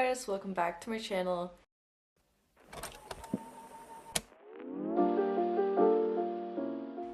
guys, welcome back to my channel.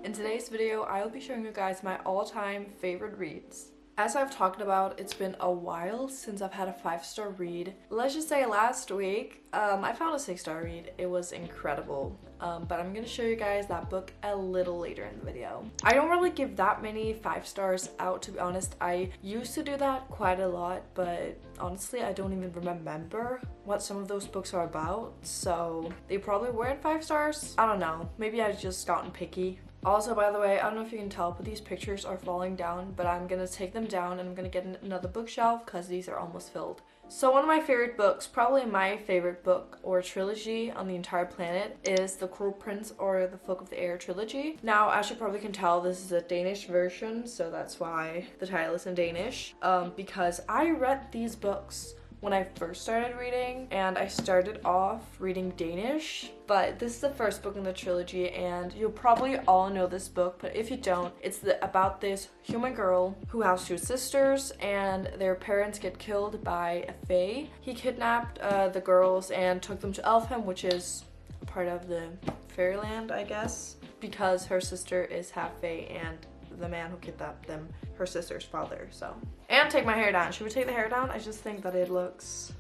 In today's video, I will be showing you guys my all-time favorite reads. As I've talked about, it's been a while since I've had a 5-star read. Let's just say last week, I found a 6-star read. It was incredible. But I'm gonna show you guys that book a little later in the video. I don't really give that many 5 stars out, to be honest. I used to do that quite a lot, but honestly, I don't even remember what some of those books are about. So they probably weren't 5 stars. I don't know. Maybe I've just gotten picky. Also, by the way, I don't know if you can tell, but these pictures are falling down, but I'm gonna take them down and I'm gonna get another bookshelf because these are almost filled. So one of my favorite books, probably my favorite book or trilogy on the entire planet, is The Cruel Prince or The Folk of the Air trilogy. Now, as you probably can tell, this is a Danish version, so that's why the title is in Danish. Because I read these books when I first started reading, and I started off reading Danish, but this is the first book in the trilogy, and you'll probably all know this book, but if you don't, it's about this human girl who has 2 sisters, and their parents get killed by a fae. He kidnapped the girls and took them to Elfham, which is part of the fairyland, I guess, because her sister is half fae, and the man who kidnapped them, her sister's father. So, and take my hair down. Should we take the hair down? I just think that it looks,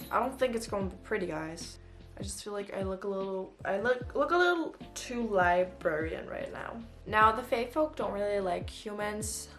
I don't think it's going to be pretty, guys. I just feel like I look a little too librarian right now. Now, the fae folk don't really like humans.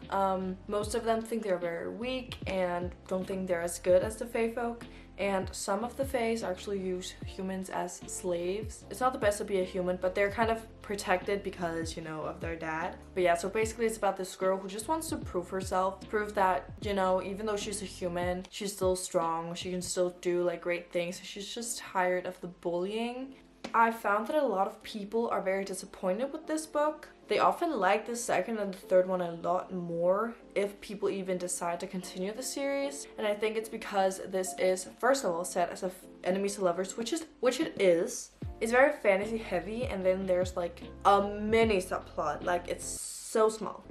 Most of them think they're very weak and don't think they're as good as the fae folk. And some of the faes actually use humans as slaves. It's not the best to be a human, but they're kind of protected because, you know, of their dad. But yeah, so basically it's about this girl who just wants to prove herself, prove that, you know, even though she's a human, she's still strong, she can still do like great things. She's just tired of the bullying. I found that a lot of people are very disappointed with this book. They often like the second and the third one a lot more if people even decide to continue the series. And I think it's because this is, first of all, set as enemies to lovers, which it is. It's very fantasy heavy, and then there's like a mini subplot. Like, it's so small.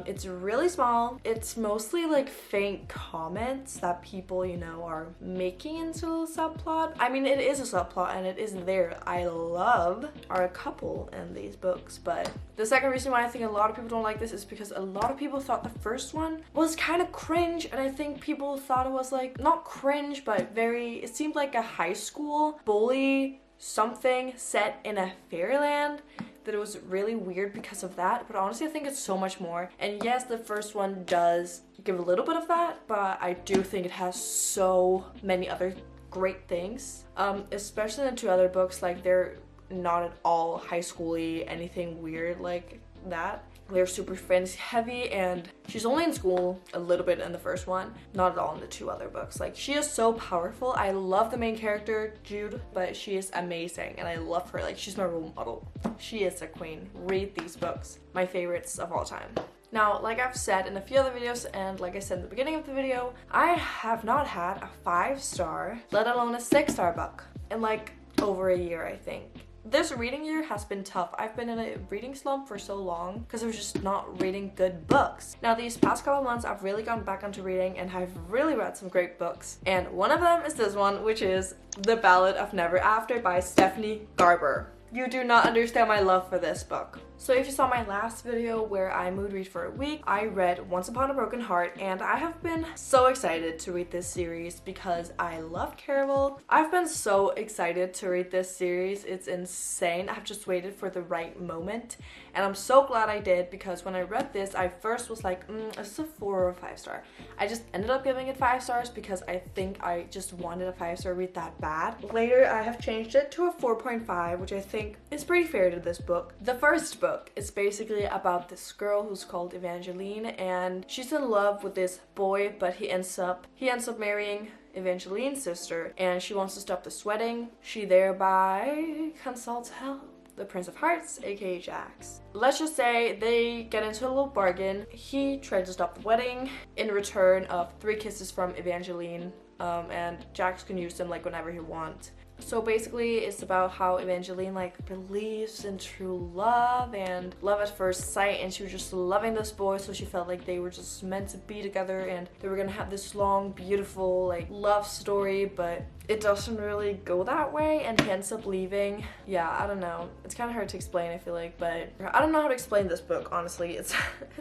It's really small. It's mostly like faint comments that people, you know, are making into a subplot. I mean, it is a subplot and it is there. I love our couple in these books, but the second reason why I think a lot of people don't like this is because a lot of people thought the first one was kind of cringe, and I think people thought it was like, not cringe, but it seemed like a high school bully something set in a fairyland. That it was really weird because of that, but honestly I think it's so much more. And yes, the first one does give a little bit of that, but I do think it has so many other great things, especially in 2 other books. Like, they're not at all high school-y, anything weird like that. They're super fantasy heavy, and she's only in school a little bit in the first one, not at all in the 2 other books. Like, she is so powerful. I love the main character, Jude, but she is amazing, and I love her. Like, she's my role model. She is a queen. Read these books. My favorites of all time. Now, like I've said in a few other videos, and like I said in the beginning of the video, I have not had a 5-star, let alone a 6-star book in like over a year, I think. This reading year has been tough. I've been in a reading slump for so long because I was just not reading good books. Now, these past couple months, I've really gone back onto reading and I've really read some great books. And one of them is this one, which is The Ballad of Never After by Stephanie Garber. You do not understand my love for this book. So if you saw my last video where I mood read for a week, I read Once Upon a Broken Heart, and I have been so excited to read this series because I love Caraval. I've been so excited to read this series. It's insane. I've just waited for the right moment, and I'm so glad I did, because when I read this, I first was like, is this a 4 or a 5-star? I just ended up giving it 5 stars because I think I just wanted a 5-star read that bad. Later, I have changed it to a 4.5, which I think is pretty fair to this book. The first book is basically about this girl who's called Evangeline, and she's in love with this boy, but he ends up marrying Evangeline's sister, and she wants to stop this wedding. She thereby consults the Prince of Hearts, aka Jax. Let's just say they get into a little bargain. He tried to stop the wedding in return of 3 kisses from Evangeline and Jax can use them like whenever he wants. So basically it's about how Evangeline like believes in true love and love at first sight, and she was just loving this boy, so she felt like they were just meant to be together and they were gonna have this long beautiful like love story, but it doesn't really go that way and he ends up leaving. Yeah, I don't know, it's kind of hard to explain, I feel like, but I don't know how to explain this book, honestly. It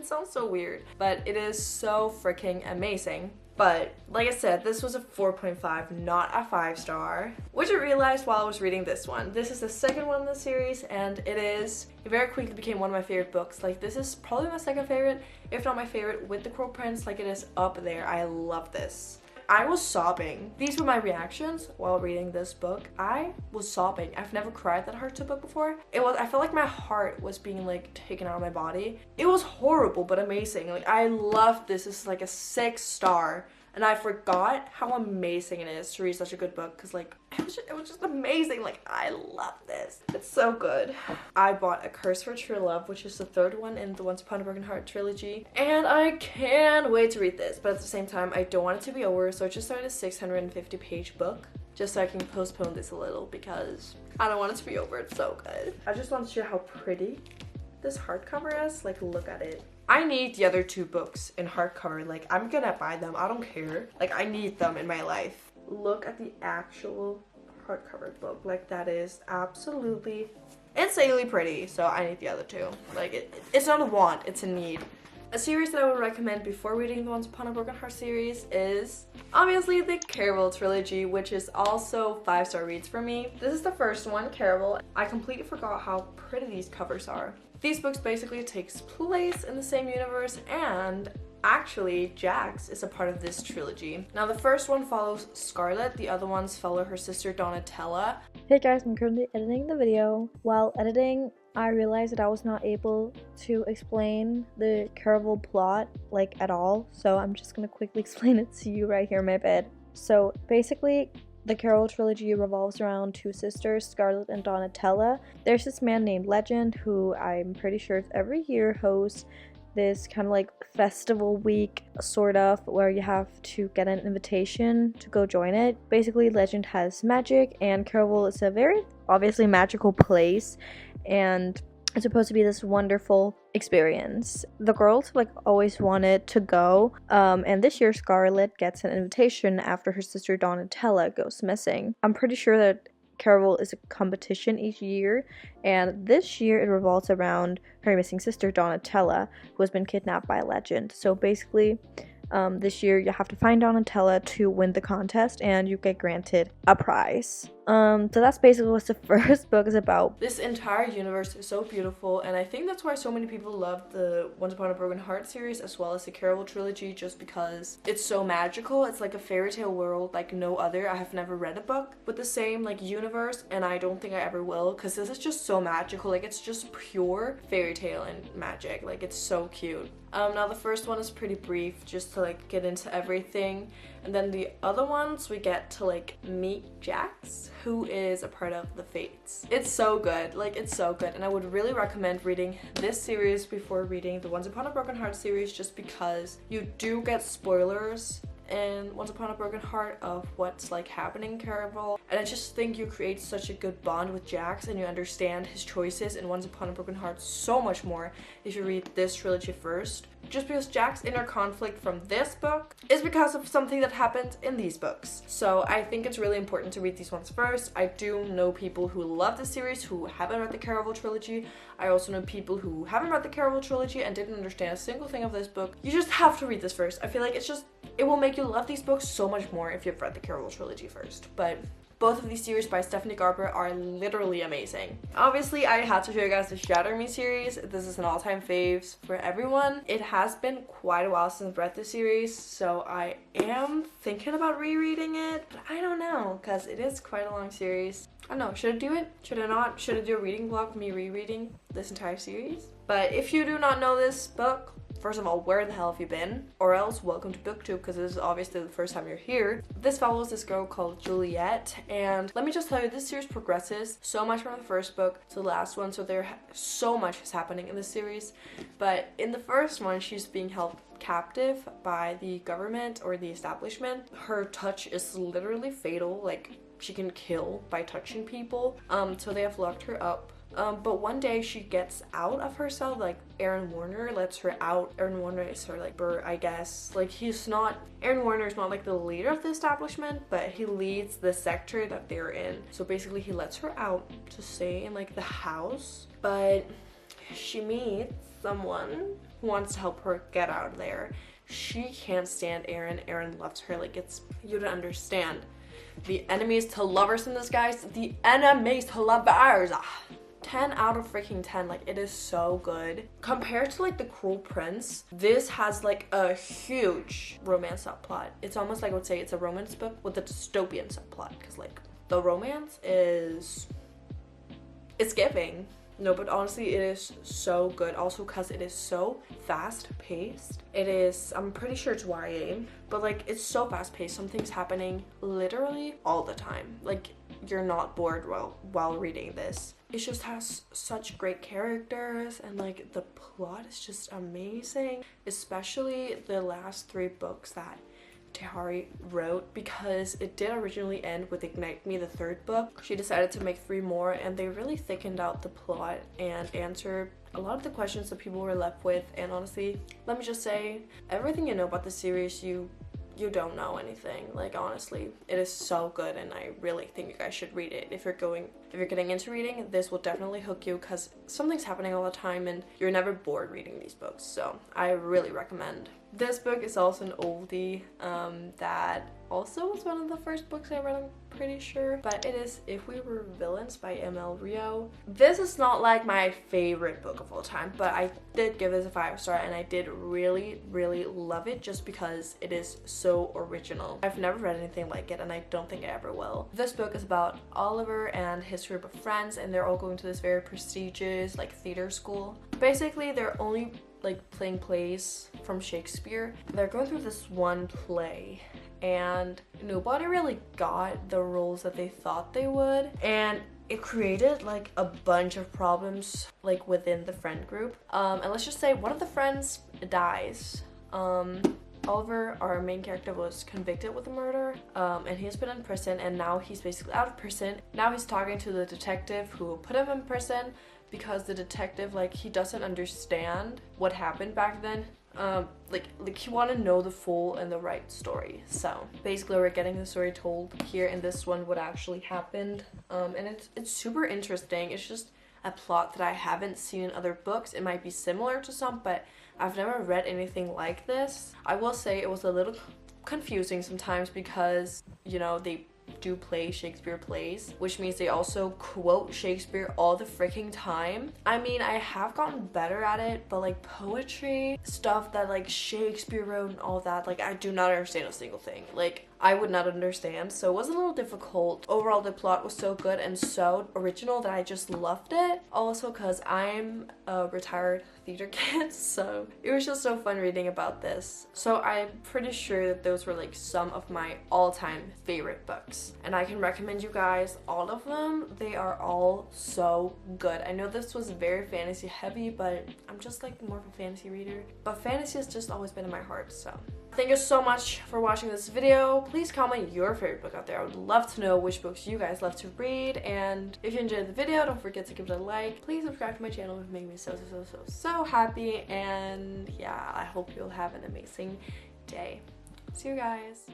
sounds so weird, but it is so freaking amazing. But like I said, this was a 4.5, not a 5-star, which I realized while I was reading this one. This is the second one in the series, and it very quickly became one of my favorite books. Like, this is probably my second favorite, if not my favorite, with the Crow Prince. Like, it is up there. I love this. I was sobbing. These were my reactions while reading this book. I was sobbing. I've never cried that hard to a book before. I felt like my heart was being like taken out of my body. It was horrible but amazing. Like, I loved this. This is like a 6-star. And I forgot how amazing it is to read such a good book, because like it was just amazing. Like, I love this. It's so good. I bought A Curse for True Love, which is the third one in the Once Upon a Broken Heart trilogy, and I can't wait to read this. But at the same time, I don't want it to be over, so I just started a 650-page book just so I can postpone this a little, because I don't want it to be over. It's so good. I just want to show how pretty this hardcover is. Like, look at it. I need the other 2 books in hardcover. Like, I'm gonna buy them. I don't care. Like, I need them in my life. Look at the actual hardcover book. Like, that is absolutely insanely pretty. So I need the other 2. Like, it's not a want, it's a need. A series that I would recommend before reading the Once Upon a Broken Heart series is obviously the Caraval trilogy, which is also 5-star reads for me. This is the first one, Caraval. I completely forgot how pretty these covers are. These books basically takes place in the same universe, and actually Jax is a part of this trilogy. Now, the first one follows Scarlet, the other ones follow her sister Donatella. Hey guys, I'm currently editing the video. While editing, I realized that I was not able to explain the Caraval plot like at all, so I'm just gonna quickly explain it to you right here in my bed. So basically, the Caraval trilogy revolves around 2 sisters, Scarlet and Donatella. There's this man named Legend, who I'm pretty sure every year hosts this kind of like festival week, sort of, where you have to get an invitation to go join it. Basically, Legend has magic, and Caraval is a very obviously magical place, and it's supposed to be this wonderful experience. The girls like always wanted to go, and this year Scarlet gets an invitation after her sister Donatella goes missing. I'm pretty sure that Caraval is a competition each year, and this year it revolves around her missing sister Donatella, who has been kidnapped by a Legend. So basically, this year you have to find Donatella to win the contest, and you get granted a prize. So that's basically what the first book is about. This entire universe is so beautiful, and I think that's why so many people love the Once Upon a Broken Heart series as well as the Caraval trilogy, just because it's so magical. It's like a fairy tale world like no other. I have never read a book with the same like universe, and I don't think I ever will, because this is just so magical. Like, it's just pure fairy tale and magic. Like, it's so cute. Now the first one is pretty brief, just to like get into everything, and then the other ones we get to like meet Jax, who is a part of the Fates. It's so good, like, it's so good, and I would really recommend reading this series before reading the Once Upon a Broken Heart series, just because you do get spoilers in Once Upon a Broken Heart of what's like happening in Caraval, and I just think you create such a good bond with Jax, and you understand his choices in Once Upon a Broken Heart so much more if you read this trilogy first. Just because Jax's inner conflict from this book is because of something that happened in these books. So I think it's really important to read these ones first. I do know people who love the series who haven't read the Caraval trilogy. I also know people who haven't read the Caraval trilogy and didn't understand a single thing of this book. You just have to read this first. I feel like it will make you love these books so much more if you've read the Caraval trilogy first. But both of these series by Stephanie Garber are literally amazing. Obviously, I had to show you guys the Shatter Me series. This is an all-time faves for everyone. It has been quite a while since I've read this series, so I am thinking about rereading it, but I don't know, because it is quite a long series. I don't know, should I do it? Should I not? Should I do a reading vlog of me rereading this entire series? But if you do not know this book, first of all, where the hell have you been? Or else, welcome to BookTube, because this is obviously the first time you're here. This follows this girl called Juliet, and let me just tell you, this series progresses so much from the first book to the last one, so so much is happening in this series. But in the first one, she's being helped captive by the government or the establishment. Her touch is literally fatal, like she can kill by touching people. So they have locked her up. But one day she gets out of her cell, like Aaron Warner lets her out. Aaron Warner is her like Bert, I guess. Like Aaron Warner is not like the leader of the establishment, but he leads the sector that they're in. So basically he lets her out to stay in like the house, but she meets someone who wants to help her get out of there. She can't stand Aaron. Aaron loves her. Like, it's, you don't understand. The enemies to lovers in this, guys. The enemies to lovers. 10 out of freaking 10. Like, it is so good. Compared to like The Cruel Prince, this has like a huge romance subplot. It's almost like I would say it's a romance book with a dystopian subplot, because like the romance is, it's giving. No, but honestly, it is so good. Also, because it is so fast-paced. It is, I'm pretty sure it's YA, but like, it's so fast-paced. Something's happening literally all the time. Like, you're not bored while reading this. It just has such great characters, and like, the plot is just amazing. Especially the last 3 books that Tehari wrote, because it did originally end with Ignite Me, the 3rd book. She decided to make 3 more, and they really thickened out the plot and answered a lot of the questions that people were left with. And honestly, let me just say, everything you know about the series, you don't know anything. Like, honestly, it is so good, and I really think you guys should read it. If you're getting into reading, this will definitely hook you, because something's happening all the time and you're never bored reading these books. So I really recommend. This book is also an oldie that also was one of the first books I read, I'm pretty sure, but it is If We Were Villains by M.L. Rio. This is not like my favorite book of all time, but I did give this a 5-star, and I did really, really love it just because it is so original. I've never read anything like it, and I don't think I ever will. This book is about Oliver and his group of friends, and they're all going to this very prestigious like theater school. Basically, they're only like playing plays from Shakespeare. They're going through this one play, and nobody really got the roles that they thought they would, and it created like a bunch of problems like within the friend group. And let's just say one of the friends dies. Oliver, our main character, was convicted with a murder, and he's been in prison, and now he's basically out of prison. Now he's talking to the detective who put him in prison, because the detective, like, he doesn't understand what happened back then. Like he want to know the full and the right story. So basically, we're getting the story told here in this one, what actually happened. And it's super interesting. It's just a plot that I haven't seen in other books. It might be similar to some, but I've never read anything like this. I will say it was a little confusing sometimes, because, you know, they do play Shakespeare plays, which means they also quote Shakespeare all the freaking time. I mean, I have gotten better at it, but like poetry stuff that like Shakespeare wrote and all that, like, I do not understand a single thing. Like, I would not understand, so it was a little difficult. Overall, the plot was so good and so original that I just loved it. Also, because I'm a retired theater kid, so it was just so fun reading about this. So I'm pretty sure that those were like some of my all-time favorite books, and I can recommend you guys all of them. They are all so good. I know this was very fantasy heavy, but I'm just like more of a fantasy reader, but fantasy has just always been in my heart. So thank you so much for watching this video. Please comment your favorite book out there. I would love to know which books you guys love to read. And if you enjoyed the video, don't forget to give it a like. Please subscribe to my channel. It would make me so happy. And yeah, I hope you'll have an amazing day. See you guys.